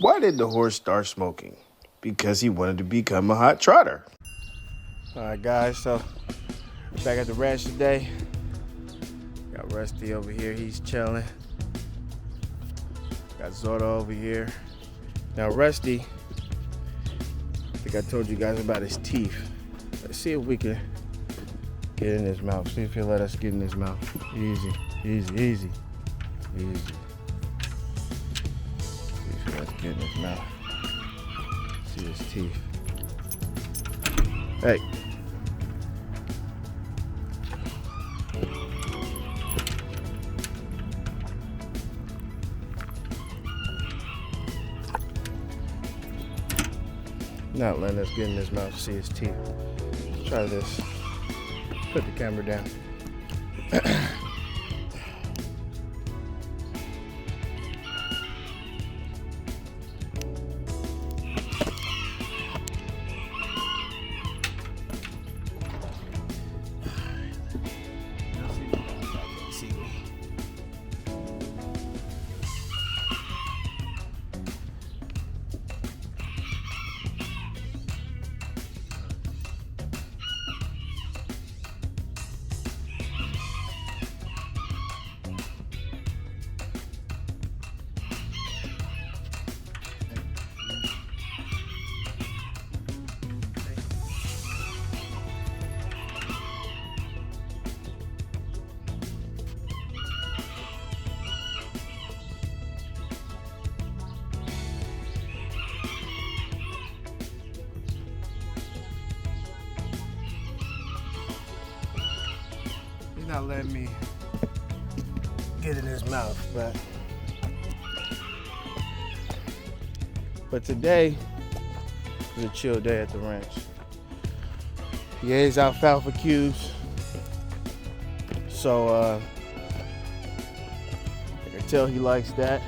Why did the horse start smoking? Because he wanted to become a hot trotter. All right, guys, so back at the ranch today. Got Rusty over here, he's chilling. Got Zordo over here. Now Rusty, I think I told you guys about his teeth. Let's see if we can get in his mouth. See if he'll let us get in his mouth. Easy, easy, easy, easy. See if he'll let us get in his mouth. See his teeth. Hey. Not letting us get in his mouth to see his teeth. Let's try this. Put the camera down. Not letting me get in his mouth, but today is a chill day at the ranch. He ate his alfalfa cubes, so I can tell he likes that.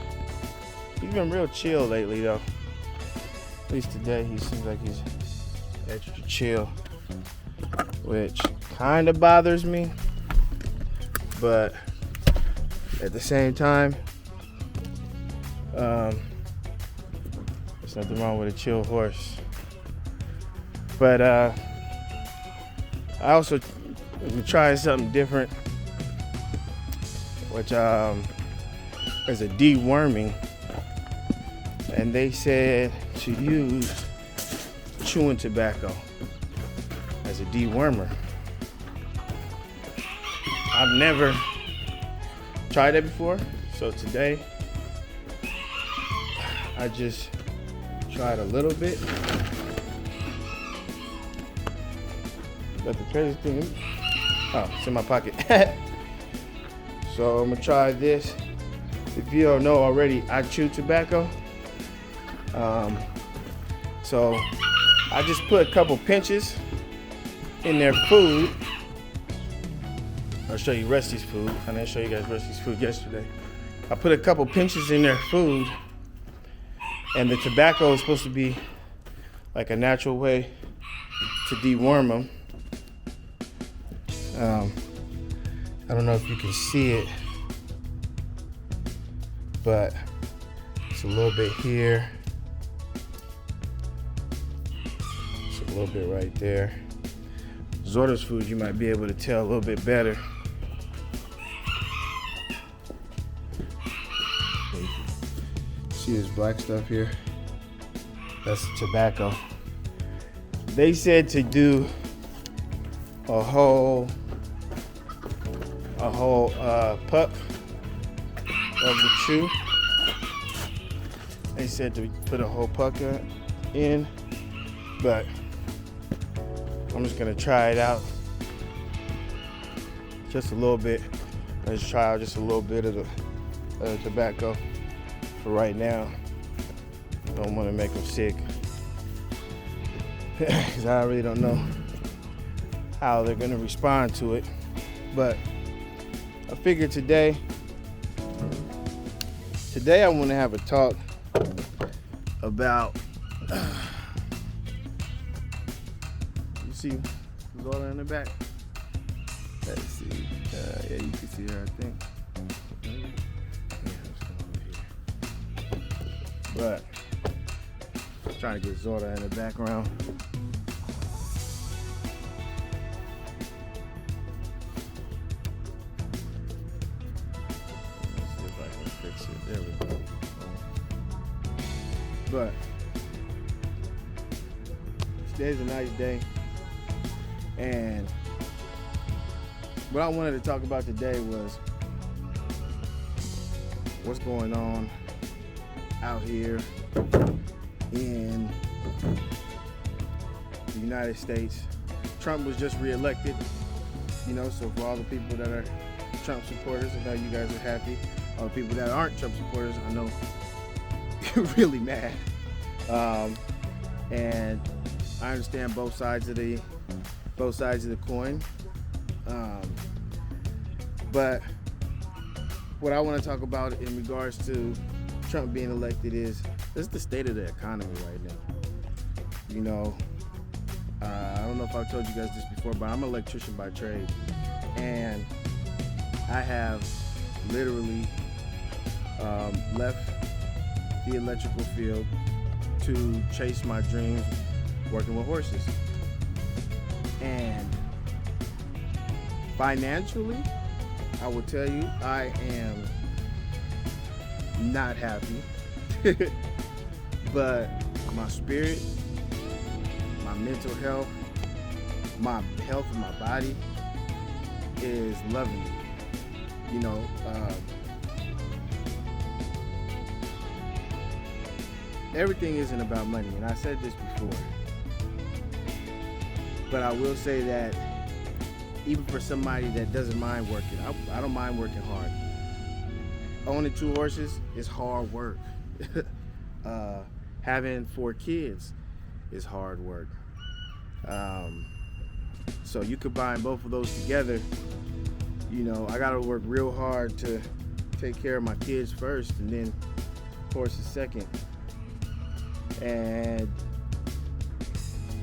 He's been real chill lately though. At least today he seems like he's extra chill, which kind of bothers me. But at the same time, there's nothing wrong with a chill horse. But I also am trying something different, which is a deworming. And they said to use chewing tobacco as a dewormer. I've never tried that before, so today I just tried a little bit. But the crazy thing is, oh, it's in my pocket. So I'm gonna try this. If you don't know already, I chew tobacco. So I just put a couple pinches in their food. I'll show you Rusty's food. I didn't show you guys Rusty's food yesterday. I put a couple pinches in their food, and the tobacco is supposed to be like a natural way to deworm them. I don't know if you can see it, but it's a little bit here. It's a little bit right there. Zordo's food, you might be able to tell a little bit better. See this black stuff here? That's tobacco. They said to do a whole puck of the chew. They said to put a whole puck in, but I'm just gonna try it out just a little bit. Let's try out just a little bit of the tobacco for right now. Don't want to make them sick because I really don't know how they're gonna respond to it. But I figured today I want to have a talk about. You see Zola in the back? Let's see. Yeah, you can see her, I think. Yeah, let's come over here. But Trying to get Zora in the background. Let's see if I can fix it. There we go. But today's a nice day, and what I wanted to talk about today was what's going on out here in the United States. Trump was just reelected, you know, so for all the people that are Trump supporters, I know you guys are happy. All the people that aren't Trump supporters, I know you're really mad. And I understand both sides of the coin. But what I want to talk about in regards to Trump being elected is this is the state of the economy right now. You know, I don't know if I've told you guys this before, but I'm an electrician by trade, and I have literally left the electrical field to chase my dreams working with horses. And financially, I will tell you, I am not happy. But my spirit, my mental health, my health of my body is loving it. You know, everything isn't about money, and I said this before. But I will say that even for somebody that doesn't mind working, I don't mind working hard. Owning 2 horses is hard work. Having 4 kids is hard work. So you combine both of those together, you know, I gotta work real hard to take care of my kids first, and then horses second. And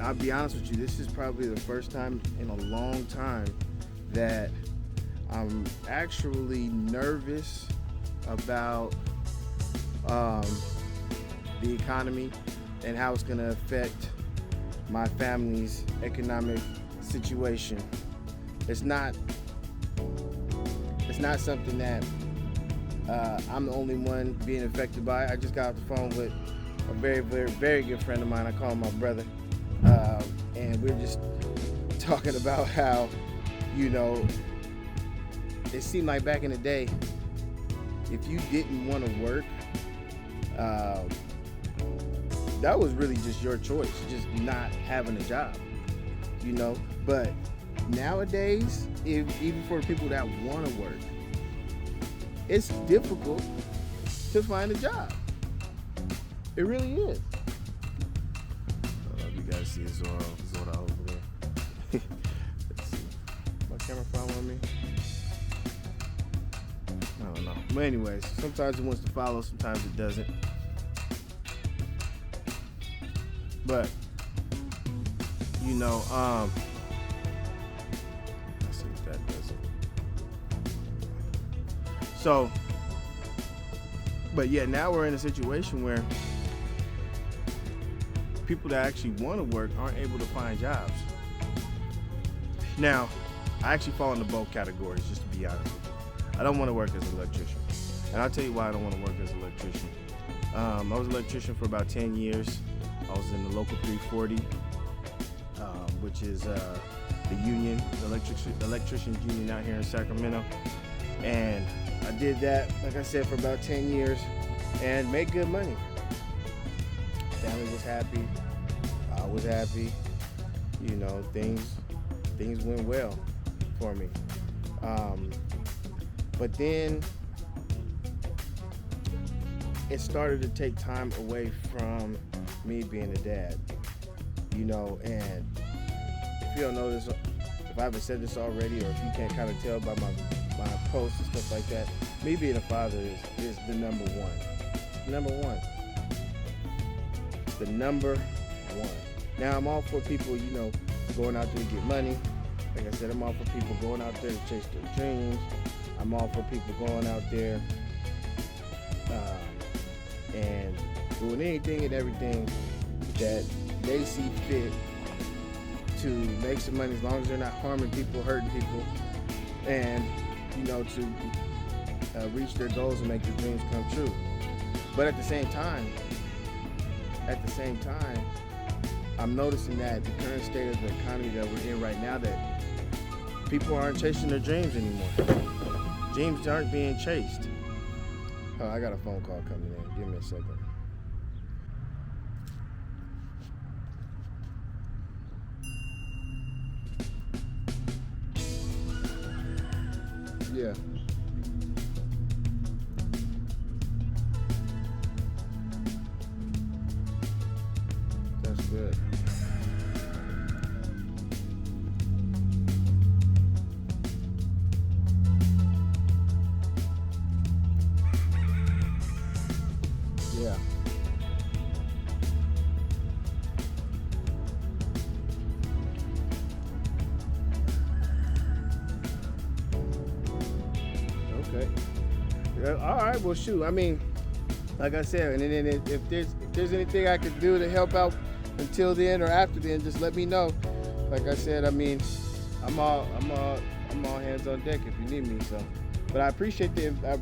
I'll be honest with you, this is probably the first time in a long time that I'm actually nervous about the economy and how it's going to affect my family's economic situation. It's not something that I'm the only one being affected by. I just got off the phone with a very, very, very good friend of mine. I call him my brother. And we were just talking about how, you know, it seemed like back in the day, if you didn't want to work, that was really just your choice, just not having a job, you know. But nowadays, even for people that want to work, it's difficult to find a job. It really is. You guys see Zora over there. Let's see. My camera following me? I don't know. But anyways, sometimes it wants to follow, sometimes it doesn't. But you know, let's see if that does it. So, but yeah, now we're in a situation where people that actually want to work aren't able to find jobs. Now, I actually fall into both categories, just to be honest with you. I don't want to work as an electrician. And I'll tell you why I don't want to work as an electrician. I was an electrician for about 10 years. I was in the local 340, which is the union, the electricians union out here in Sacramento. And I did that, like I said, for about 10 years and made good money. Family was happy. I was happy. You know, things went well for me. But then it started to take time away from me being a dad. You know, and if you don't know this, if I haven't said this already, or if you can't kind of tell by my posts and stuff like that, me being a father is the number one. Number one. The number one. Now, I'm all for people, you know, going out there to get money. Like I said, I'm all for people going out there to chase their dreams. I'm all for people going out there and doing anything and everything that they see fit to make some money as long as they're not harming people, hurting people, and to reach their goals and make their dreams come true. But at the same time, I'm noticing that the current state of the economy that we're in right now, that people aren't chasing their dreams anymore. Dreams aren't being chased. Oh, I got a phone call coming in. Give me a second. Yeah. That's good. Yeah. Okay. Yeah, all right. Well, shoot. I mean, like I said, and then if there's anything I could do to help out until then or after then, just let me know. Like I said, I mean, I'm all hands on deck if you need me. So, but I appreciate I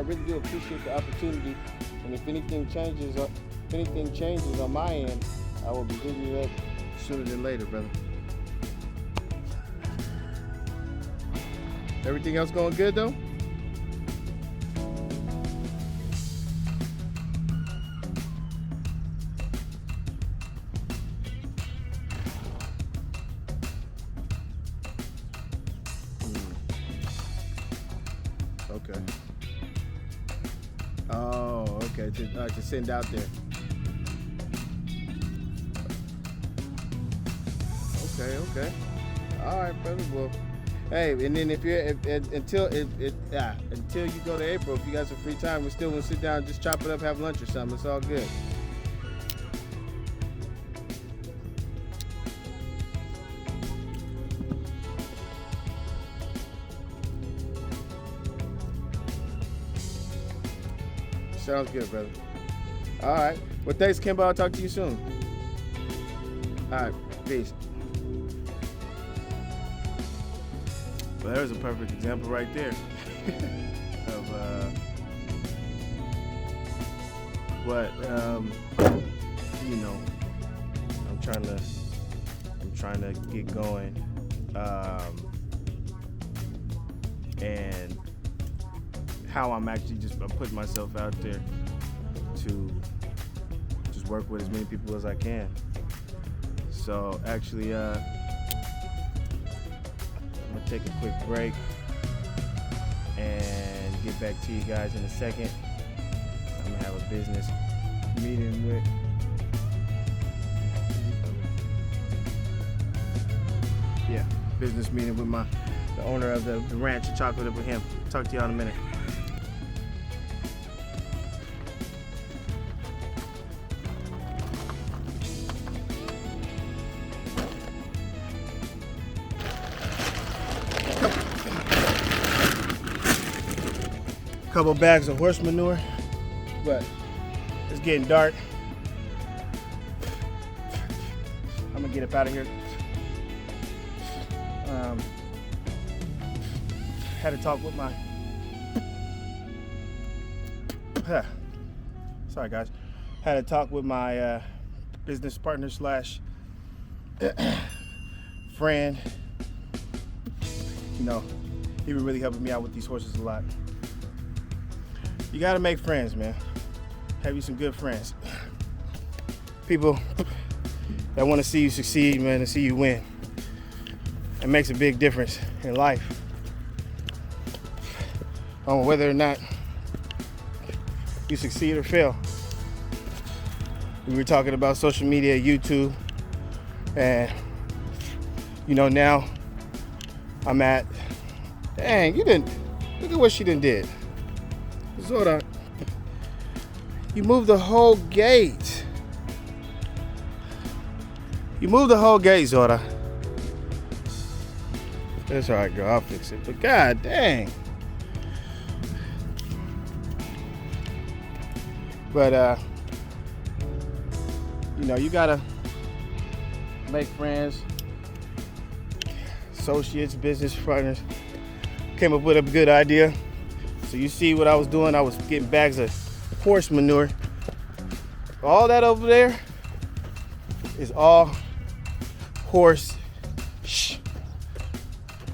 really do appreciate the opportunity. And if anything changes on my end, I will be hitting you up sooner than later, brother. Everything else going good though? Okay. Oh, okay. To send out there. Okay. All right, brother. Well, hey, and then until you go to April, if you got some free time, we still want to sit down, just chop it up, have lunch or something. It's all good. Sounds good, brother. All right. Well, thanks, Kimbo. I'll talk to you soon. All right. Peace. Well, there's a perfect example right there of what I'm trying to get going, and how I'm putting myself out there to just work with as many people as I can. So actually, I'm gonna take a quick break and get back to you guys in a second. I'm gonna have a business meeting with the owner of the ranch and chocolate up with him. Talk to y'all in a minute. Couple bags of horse manure, but it's getting dark. I'm gonna get up out of here. Had to talk with my sorry guys. Had to talk with my business partner slash friend. He been really helping me out with these horses a lot. You gotta make friends, man. Have you some good friends. People that want to see you succeed, man, and see you win. It makes a big difference in life. On whether or not you succeed or fail. We were talking about social media, YouTube, and now I'm at, dang, look at what she done did. Zora, you moved the whole gate. Zora. That's all right, girl. I'll fix it. But god dang. But You know, you gotta make friends, associates, business partners. Came up with a good idea. So you see what I was doing? I was getting bags of horse manure. All that over there is all horse.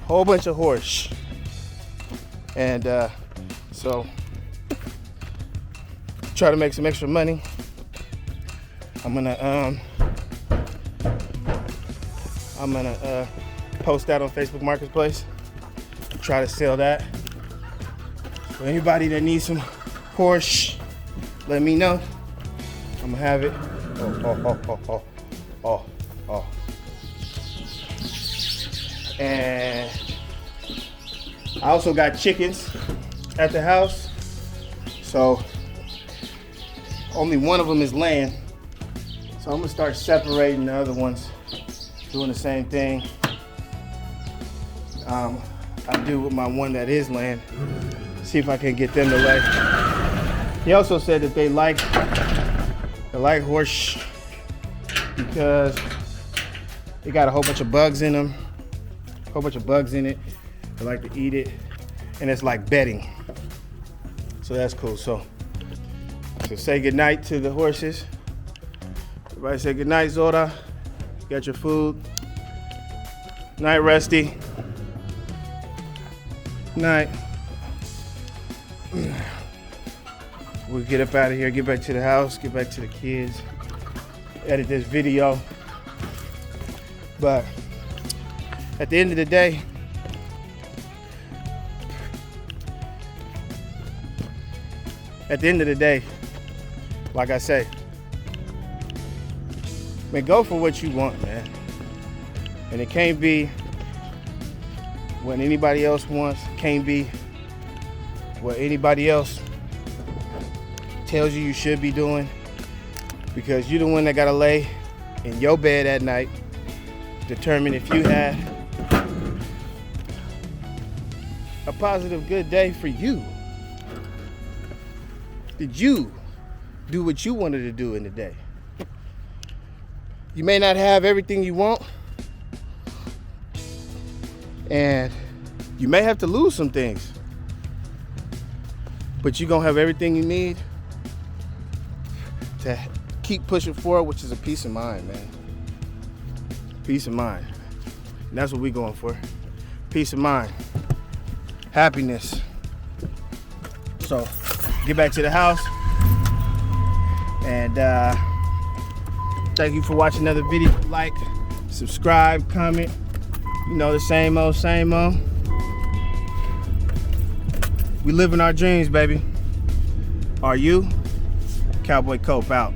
Whole bunch of horse. And so try to make some extra money. I'm gonna post that on Facebook Marketplace. Try to sell that. For anybody that needs some horse, let me know. I'm gonna have it. Oh. And I also got chickens at the house. So only one of them is laying. So I'm gonna start separating the other ones, doing the same thing I do with my one that is laying. See if I can get them to lay. He also said that they like horse because they got a whole bunch of bugs in them, They like to eat it, and it's like bedding. So that's cool. So say goodnight to the horses. Everybody say goodnight, Zora. You got your food. Night, Rusty. Night. We'll get up out of here, get back to the house, get back to the kids, edit this video. But at the end of the day, like I say, man, go for what you want, man. And it can't be what anybody else wants, can't be what anybody else tells you should be doing, because you're the one that gotta lay in your bed at night, determine if you had a positive, good day for you. Did you do what you wanted to do in the day? You may not have everything you want, and you may have to lose some things, but you're gonna have everything you need to keep pushing forward, which is a peace of mind, man. Peace of mind. And that's what we're going for. Peace of mind. Happiness. So get back to the house, and thank you for watching another video. Like, subscribe, comment. You know, the same old. We living our dreams, baby. Are you? Cowboy Cope out.